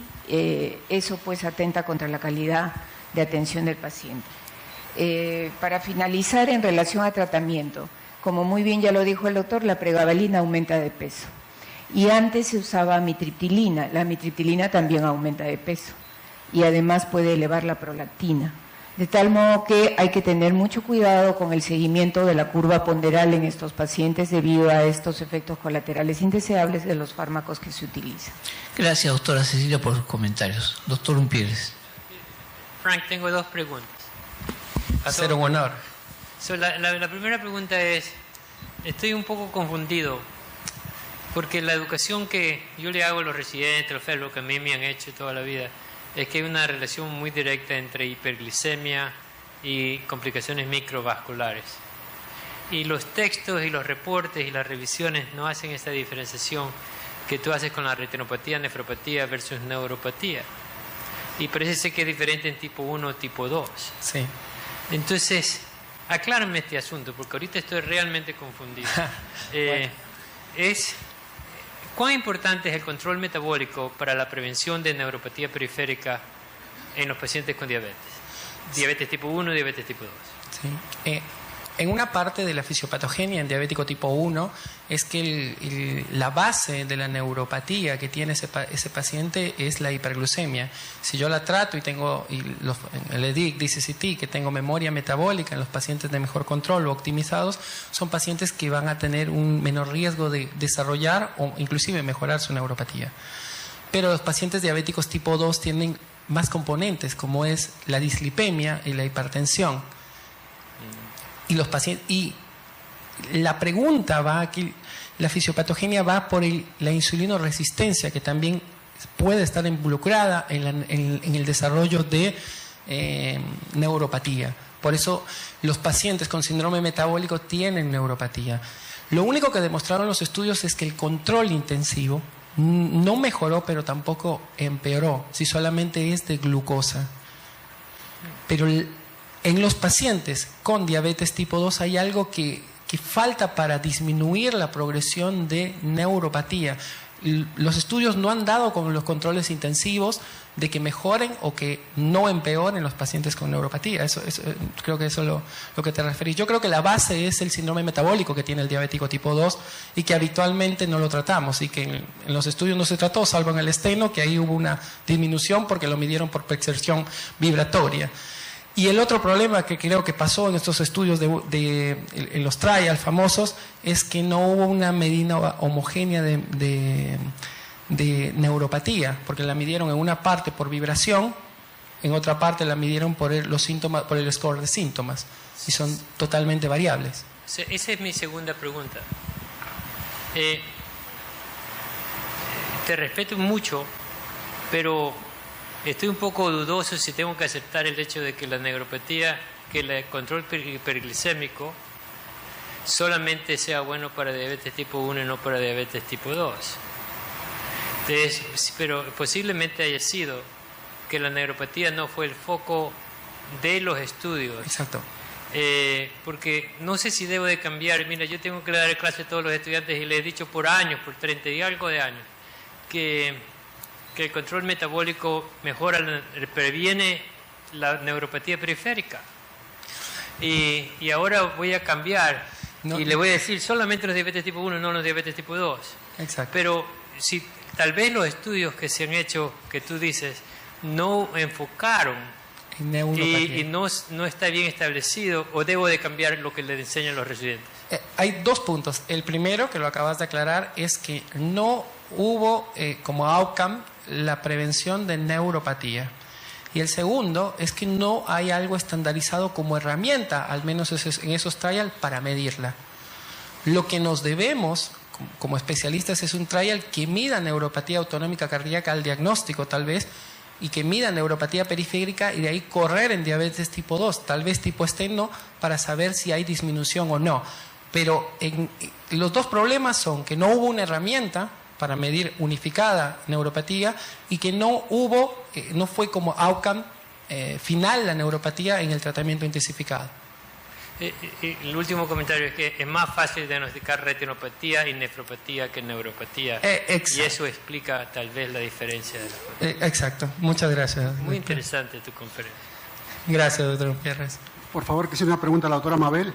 eso pues atenta contra la calidad de atención del paciente. Para finalizar, en relación a tratamiento, como muy bien ya lo dijo el doctor, la pregabalina aumenta de peso. Y antes se usaba amitriptilina, la amitriptilina también aumenta de peso y además puede elevar la prolactina. De tal modo que hay que tener mucho cuidado con el seguimiento de la curva ponderal en estos pacientes debido a estos efectos colaterales indeseables de los fármacos que se utilizan. Gracias, doctora Cecilia, por sus comentarios. Doctor Umpierres. Frank, tengo dos preguntas. Hacer un honor. La primera pregunta es, estoy un poco confundido, porque la educación que yo le hago a los residentes, los fellows, que a mí me han hecho toda la vida, es que hay una relación muy directa entre hiperglicemia y complicaciones microvasculares. Y los textos y los reportes y las revisiones no hacen esta diferenciación que tú haces con la retinopatía, nefropatía versus neuropatía. Y parece ser que es diferente en tipo 1 o tipo 2. Sí. Entonces, aclárame este asunto, porque ahorita estoy realmente confundido. Bueno. ¿Cuán importante es el control metabólico para la prevención de neuropatía periférica en los pacientes con diabetes? Diabetes tipo 1 y diabetes tipo 2. Sí. En una parte de la fisiopatogenia en diabético tipo 1 es que la base de la neuropatía que tiene ese paciente es la hiperglucemia. Si yo la trato y tengo el EDIC, DCCT, que tengo memoria metabólica en los pacientes de mejor control o optimizados, son pacientes que van a tener un menor riesgo de desarrollar o inclusive mejorar su neuropatía. Pero los pacientes diabéticos tipo 2 tienen más componentes, como es la dislipemia y la hipertensión. Y la pregunta va aquí, la fisiopatogenia va por la insulinoresistencia, que también puede estar involucrada en el desarrollo de neuropatía. Por eso los pacientes con síndrome metabólico tienen neuropatía. Lo único que demostraron los estudios es que el control intensivo no mejoró, pero tampoco empeoró, si solamente es de glucosa. Pero en los pacientes con diabetes tipo 2 hay algo que falta para disminuir la progresión de neuropatía. Los estudios no han dado con los controles intensivos de que mejoren o que no empeoren los pacientes con neuropatía. Creo que eso es lo que te referís. Yo creo que la base es el síndrome metabólico que tiene el diabético tipo 2 y que habitualmente no lo tratamos, y que en los estudios no se trató, salvo en el esteno, que ahí hubo una disminución porque lo midieron por preexerción vibratoria. Y el otro problema que creo que pasó en estos estudios en los trials famosos es que no hubo una medida homogénea de neuropatía, porque la midieron en una parte por vibración, en otra parte la midieron por los síntomas, por el score de síntomas, y son totalmente variables. Esa es mi segunda pregunta. Te respeto mucho, pero estoy un poco dudoso si tengo que aceptar el hecho de que la neuropatía, que el control hiperglicémico solamente sea bueno para diabetes tipo 1 y no para diabetes tipo 2. Entonces, pero posiblemente haya sido que la neuropatía no fue el foco de los estudios. Exacto. porque no sé si debo de cambiar. Mira, yo tengo que dar clase a todos los estudiantes y les he dicho por años, por 30 y algo de años, que el control metabólico mejora, previene la neuropatía periférica. Y ahora voy a cambiar y le voy a decir solamente los diabetes tipo 1, no los diabetes tipo 2. Exacto. Pero si tal vez los estudios que se han hecho, que tú dices, no enfocaron y no está bien establecido, o debo de cambiar lo que les enseñan los residentes. Hay dos puntos. El primero, que lo acabas de aclarar, es que no hubo como outcome la prevención de neuropatía. Y el segundo es que no hay algo estandarizado como herramienta, al menos en esos trials, para medirla. Lo que nos debemos como especialistas es un trial que mida neuropatía autonómica cardíaca al diagnóstico, tal vez, y que mida neuropatía periférica, y de ahí correr en diabetes tipo 2, tal vez tipo esteno, para saber si hay disminución o no. Pero los dos problemas son que no hubo una herramienta para medir unificada neuropatía y que no fue como outcome final la neuropatía en el tratamiento intensificado. El último comentario es que es más fácil diagnosticar retinopatía y nefropatía que neuropatía. Y eso explica tal vez la diferencia de la exacto. Muchas gracias. Muy interesante tu conferencia. Gracias, doctor Pierres. Por favor, quisiera una pregunta a la doctora Mabel.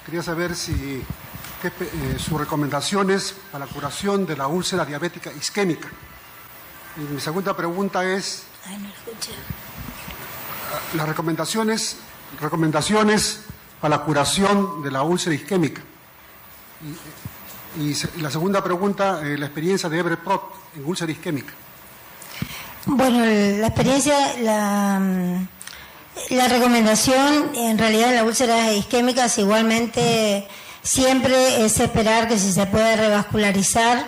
Quería saber si sus recomendaciones para la curación de la úlcera diabética isquémica. Y mi segunda pregunta es... las recomendaciones para la curación de la úlcera isquémica. Y la segunda pregunta, la experiencia de Everprot en úlcera isquémica. Bueno, la experiencia, la recomendación en realidad en las úlceras isquémicas igualmente siempre es esperar que si se puede revascularizar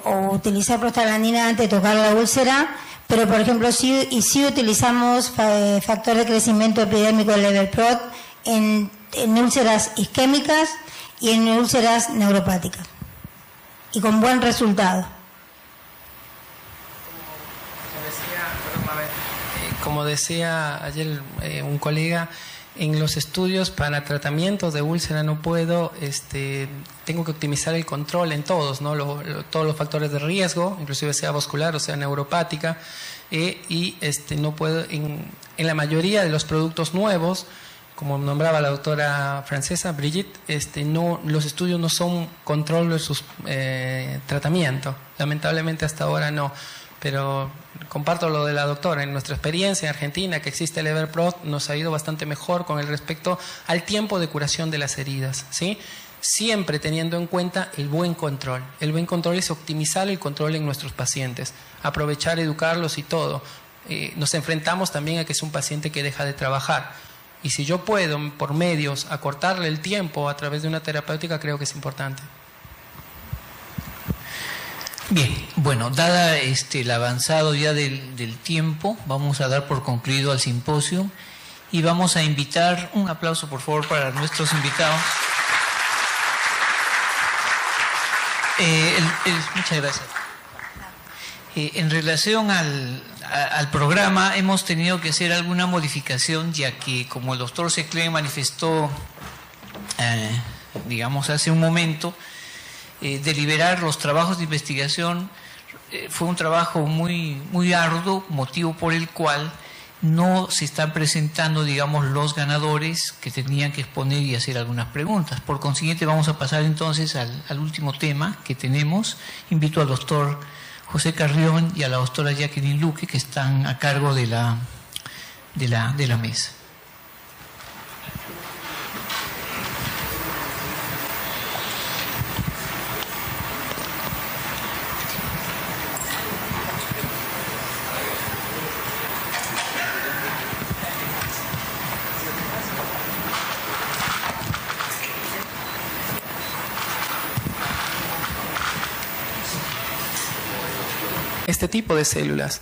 o utilizar prostaglandina antes de tocar la úlcera. Pero, por ejemplo, si utilizamos factor de crecimiento epidémico del Everprot en úlceras isquémicas y en úlceras neuropáticas. Y con buen resultado. Como decía ayer un colega, en los estudios para tratamientos de úlcera no puedo, tengo que optimizar el control en todos, ¿no? Todos los factores de riesgo, inclusive sea vascular o sea neuropática, y no puedo, en la mayoría de los productos nuevos, como nombraba la doctora francesa Brigitte, los estudios no son control versus tratamiento, lamentablemente hasta ahora no. Pero comparto lo de la doctora, en nuestra experiencia en Argentina que existe el Everprot nos ha ido bastante mejor con el respecto al tiempo de curación de las heridas, ¿sí? Siempre teniendo en cuenta el buen control. El buen control es optimizar el control en nuestros pacientes, aprovechar, educarlos y todo. Nos enfrentamos también a que es un paciente que deja de trabajar. Y si yo puedo, por medios, acortarle el tiempo a través de una terapéutica, creo que es importante. Bien, bueno, dada el avanzado ya del tiempo, vamos a dar por concluido al simposio y vamos a invitar, un aplauso por favor para nuestros invitados. Muchas gracias. En relación al programa, hemos tenido que hacer alguna modificación, ya que como el doctor Seclen manifestó, hace un momento, deliberar los trabajos de investigación fue un trabajo muy arduo, motivo por el cual no se están presentando, los ganadores que tenían que exponer y hacer algunas preguntas. Por consiguiente, vamos a pasar entonces al último tema que tenemos. Invito al doctor José Carrión y a la doctora Jacqueline Luque, que están a cargo de la mesa. Este tipo de células,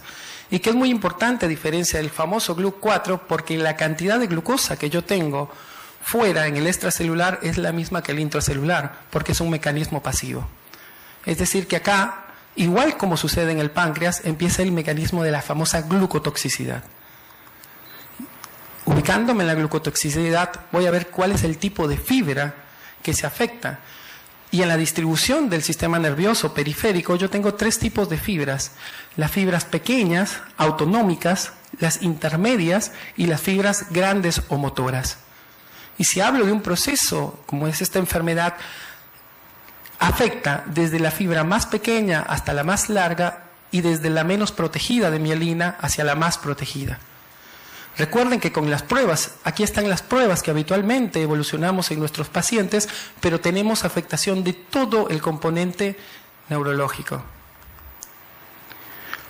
y que es muy importante a diferencia del famoso GLUC4, porque la cantidad de glucosa que yo tengo fuera en el extracelular es la misma que el intracelular, porque es un mecanismo pasivo. Es decir que acá, igual como sucede en el páncreas, empieza el mecanismo de la famosa glucotoxicidad. Ubicándome en la glucotoxicidad, voy a ver cuál es el tipo de fibra que se afecta. Y en la distribución del sistema nervioso periférico, yo tengo 3 tipos de fibras. Las fibras pequeñas, autonómicas, las intermedias y las fibras grandes o motoras. Y si hablo de un proceso como es esta enfermedad, afecta desde la fibra más pequeña hasta la más larga y desde la menos protegida de mielina hacia la más protegida. Recuerden que con las pruebas, aquí están las pruebas que habitualmente evolucionamos en nuestros pacientes, pero tenemos afectación de todo el componente neurológico.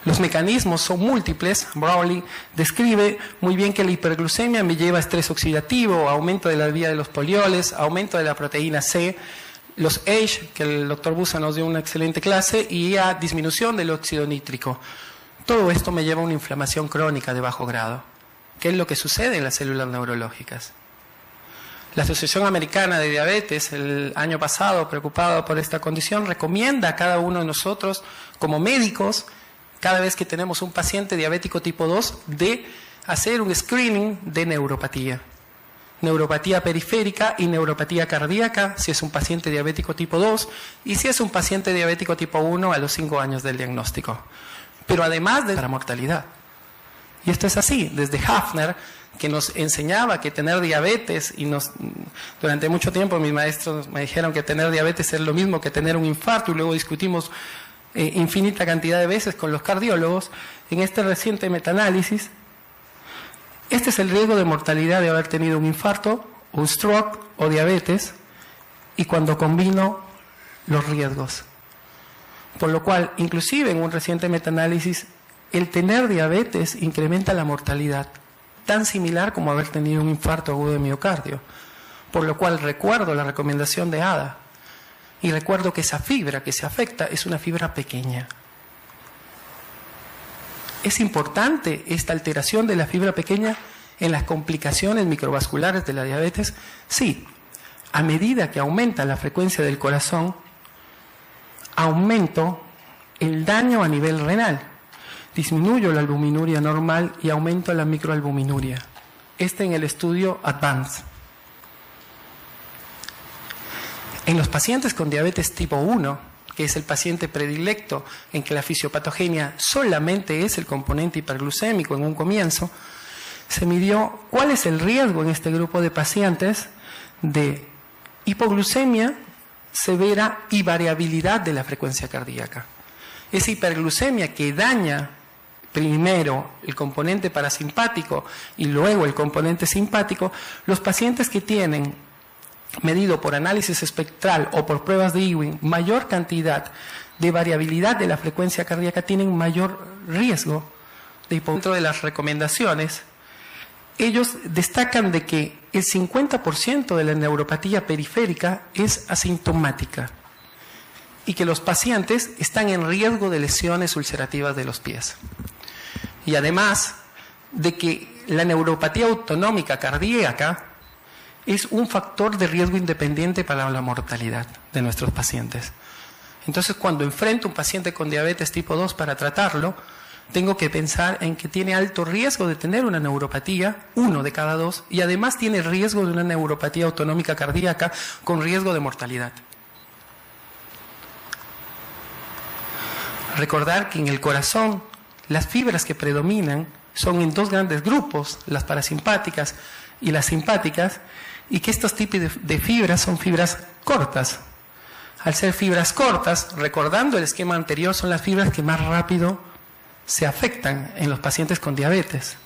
Los mecanismos son múltiples. Brawley describe muy bien que la hiperglucemia me lleva a estrés oxidativo, aumento de la vía de los polioles, aumento de la proteína C, los AGE, que el doctor Busa nos dio una excelente clase, y a disminución del óxido nítrico. Todo esto me lleva a una inflamación crónica de bajo grado. ¿Qué es lo que sucede en las células neurológicas? La Asociación Americana de Diabetes, el año pasado, preocupada por esta condición, recomienda a cada uno de nosotros, como médicos, cada vez que tenemos un paciente diabético tipo 2, de hacer un screening de neuropatía. Neuropatía periférica y neuropatía cardíaca, si es un paciente diabético tipo 2, y si es un paciente diabético tipo 1 a los 5 años del diagnóstico. Pero además de la mortalidad. Y esto es así, desde Hafner, que nos enseñaba que tener diabetes, y durante mucho tiempo mis maestros me dijeron que tener diabetes es lo mismo que tener un infarto, y luego discutimos infinita cantidad de veces con los cardiólogos. En este reciente metaanálisis, este es el riesgo de mortalidad de haber tenido un infarto, un stroke o diabetes, y cuando combino los riesgos. Por lo cual, inclusive en un reciente metaanálisis, el tener diabetes incrementa la mortalidad, tan similar como haber tenido un infarto agudo de miocardio. Por lo cual recuerdo la recomendación de ADA, y recuerdo que esa fibra que se afecta es una fibra pequeña. ¿Es importante esta alteración de la fibra pequeña en las complicaciones microvasculares de la diabetes? Sí. A medida que aumenta la frecuencia del corazón, aumento el daño a nivel renal. Disminuyo la albuminuria normal y aumento la microalbuminuria. En el estudio Advance. En los pacientes con diabetes tipo 1, que es el paciente predilecto en que la fisiopatogenia solamente es el componente hiperglucémico en un comienzo, se midió cuál es el riesgo en este grupo de pacientes de hipoglucemia severa y variabilidad de la frecuencia cardíaca. Esa hiperglucemia que daña primero el componente parasimpático y luego el componente simpático, los pacientes que tienen medido por análisis espectral o por pruebas de Ewing mayor cantidad de variabilidad de la frecuencia cardíaca tienen mayor riesgo de hipotensión. Dentro de las recomendaciones, ellos destacan de que el 50% de la neuropatía periférica es asintomática y que los pacientes están en riesgo de lesiones ulcerativas de los pies. Y además de que la neuropatía autonómica cardíaca es un factor de riesgo independiente para la mortalidad de nuestros pacientes. Entonces, cuando enfrento a un paciente con diabetes tipo 2 para tratarlo, tengo que pensar en que tiene alto riesgo de tener una neuropatía, 1 de cada 2, y además tiene riesgo de una neuropatía autonómica cardíaca con riesgo de mortalidad. Recordar que en el corazón las fibras que predominan son en 2 grandes grupos, las parasimpáticas y las simpáticas, y que estos tipos de fibras son fibras cortas. Al ser fibras cortas, recordando el esquema anterior, son las fibras que más rápido se afectan en los pacientes con diabetes.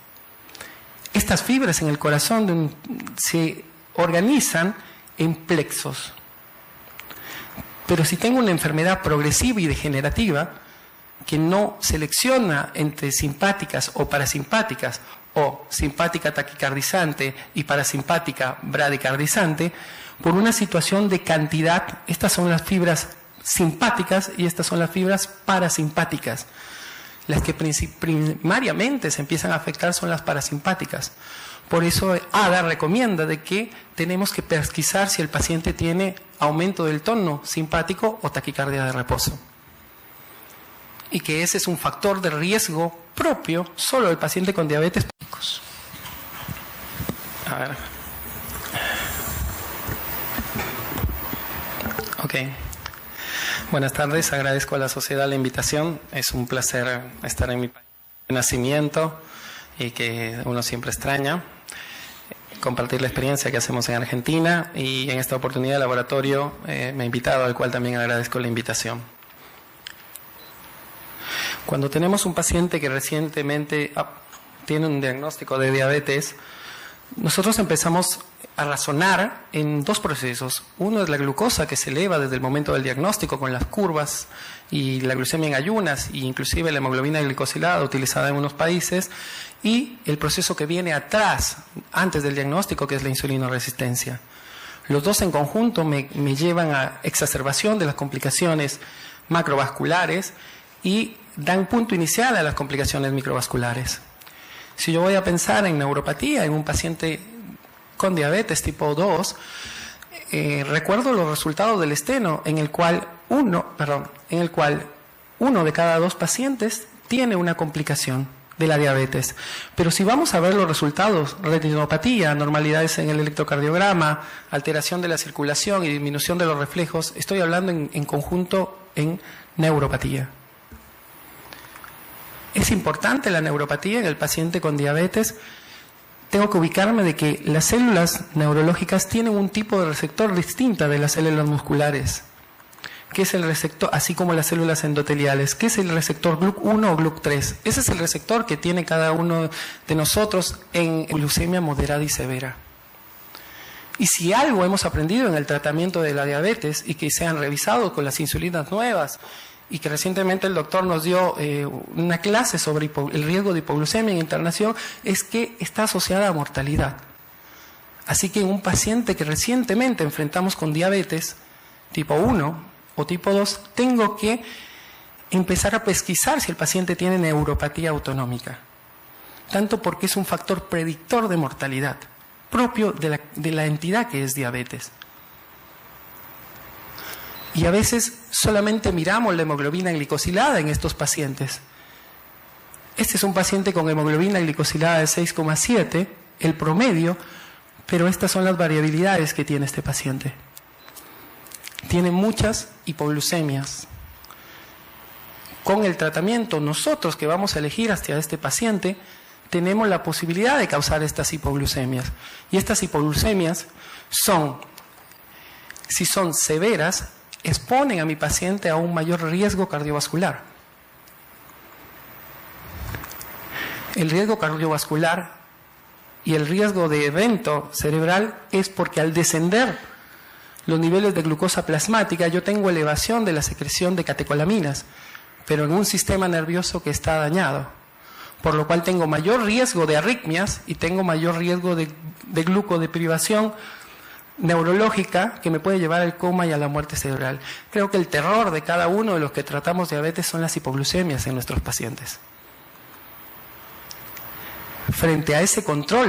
Estas fibras en el corazón se organizan en plexos. Pero si tengo una enfermedad progresiva y degenerativa que no selecciona entre simpáticas o parasimpáticas, o simpática taquicardizante y parasimpática bradicardizante, por una situación de cantidad, estas son las fibras simpáticas y estas son las fibras parasimpáticas. Las que primariamente se empiezan a afectar son las parasimpáticas. Por eso ADA recomienda de que tenemos que pesquisar si el paciente tiene aumento del tono simpático o taquicardia de reposo. Y que ese es un factor de riesgo propio solo del paciente con diabetes. A ver. Ok. Buenas tardes, agradezco a la sociedad la invitación. Es un placer estar en mi país de nacimiento y que uno siempre extraña. Compartir la experiencia que hacemos en Argentina, y en esta oportunidad el laboratorio me ha invitado, al cual también agradezco la invitación. Cuando tenemos un paciente que recientemente tiene un diagnóstico de diabetes, nosotros empezamos a razonar en dos procesos. Uno es la glucosa, que se eleva desde el momento del diagnóstico con las curvas, y la glucemia en ayunas, e inclusive la hemoglobina glicosilada utilizada en unos países, y el proceso que viene atrás, antes del diagnóstico, que es la insulinoresistencia. Los dos en conjunto me llevan a exacerbación de las complicaciones macrovasculares y dan punto inicial a las complicaciones microvasculares. Si yo voy a pensar en neuropatía en un paciente con diabetes tipo 2, recuerdo los resultados del esteno, en el cual uno de cada 2 pacientes tiene una complicación de la diabetes. Pero si vamos a ver los resultados, retinopatía, anormalidades en el electrocardiograma, alteración de la circulación y disminución de los reflejos, estoy hablando en conjunto en neuropatía. Es importante la neuropatía en el paciente con diabetes. Tengo que ubicarme de que las células neurológicas tienen un tipo de receptor distinta de las células musculares, que es el receptor, así como las células endoteliales, que es el receptor GLUC1 o GLUC3. Ese es el receptor que tiene cada uno de nosotros en glucemia moderada y severa. Y si algo hemos aprendido en el tratamiento de la diabetes, y que se han revisado con las insulinas nuevas, y que recientemente el doctor nos dio una clase sobre el riesgo de hipoglucemia en internación, es que está asociada a mortalidad. Así que en un paciente que recientemente enfrentamos con diabetes tipo 1 o tipo 2, tengo que empezar a pesquisar si el paciente tiene neuropatía autonómica, tanto porque es un factor predictor de mortalidad propio de la entidad que es diabetes. Y a veces solamente miramos la hemoglobina glicosilada en estos pacientes. Este es un paciente con hemoglobina glicosilada de 6,7, el promedio, pero estas son las variabilidades que tiene este paciente. Tiene muchas hipoglucemias. Con el tratamiento, nosotros que vamos a elegir hacia este paciente, tenemos la posibilidad de causar estas hipoglucemias. Y estas hipoglucemias si son severas, exponen a mi paciente a un mayor riesgo cardiovascular. El riesgo cardiovascular y el riesgo de evento cerebral es porque al descender los niveles de glucosa plasmática yo tengo elevación de la secreción de catecolaminas, pero en un sistema nervioso que está dañado, por lo cual tengo mayor riesgo de arritmias y tengo mayor riesgo de glucodeprivación neurológica que me puede llevar al coma y a la muerte cerebral. Creo que el terror de cada uno de los que tratamos diabetes son las hipoglucemias en nuestros pacientes. Frente a ese control